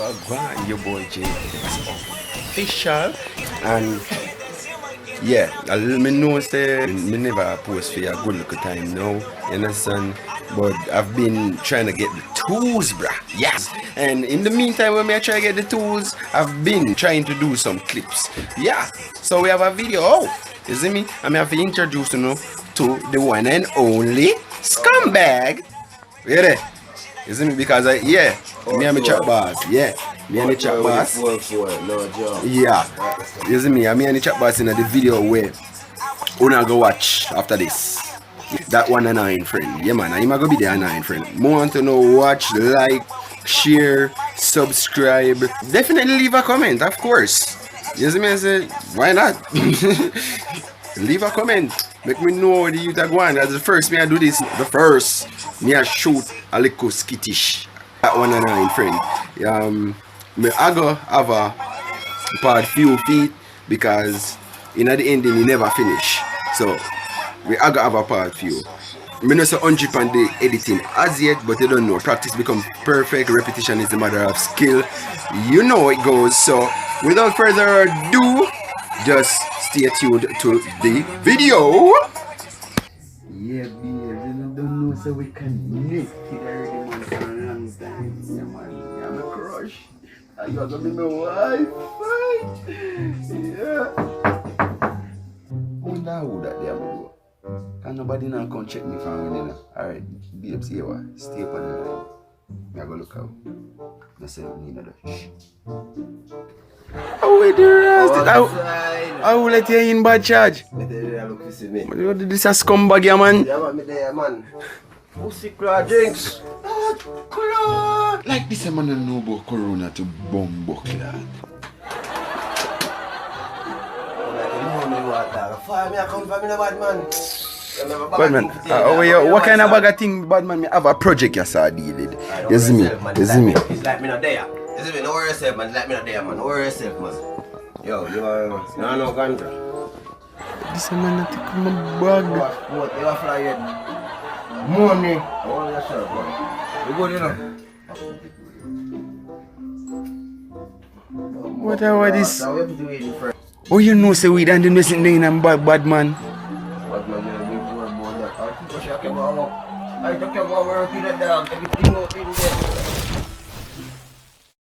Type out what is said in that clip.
Wagwan, your boy Jay is official. And yeah, me know say me never post for a good look time now, you understand? But I've been trying to get the tools, bruh. Yes. And in the meantime, when I try to get the tools, I've been trying to do some clips. Yeah. So we have a video. Oh, you see me? I have to introduce you to the one and only Scumbag. You there? You see me? Because me and my chat boss. Yeah. Me and the chat boss. Yeah. You see me? Me and the chat boss in the video where Una go watch after this. That one annoying friend. Yeah man, I'm gonna be the annoying friend. More want to know, watch, like, share, subscribe. Definitely leave a comment, of course. You see me? I say, why not? Leave a comment. Make me know the youth are going. That's the first me I do this. The first me I shoot a little skittish. That one annoying friend. Me I go have a part few feet because in the ending you never finish. So we I go have a part few. Me not so 100 on the editing as yet, but you don't know. Practice becomes perfect. Repetition is a matter of skill. You know it goes. So without further ado, just stay tuned to the video. Yeah, you don't know so we connected already man for a long time. Yeah man, I'm a crush. And you're gonna be my wife, right? Yeah. Who that there, bro? Can nobody now come check me from winning? Alright, babes, here what? Stay up on the line. I go look out. I say need another. Shh. Oh wait, the rest. I will let you in bad charge. This is a scumbag, yeah, man. Yeah, man, me there, man. Pussy claw drinks. Like this, man, don't know about Corona to bumbo clad. Bad man, what kind of bag of thing, bad man, me have a project you saw deal with. You see me? You see me? It's like me not there. You see me? Don't worry yourself, man. It's like me not there, man. Don't worry yourself, man. Yo, you are no ganja. This man not take my bag. You are fly yet. Money. All yourself, man. You good, you know? What are this? Oh, you know, say we don't do nothing in bad man. Bad man, you don't need to worry about that. I talk about working at dog. Everything out in there.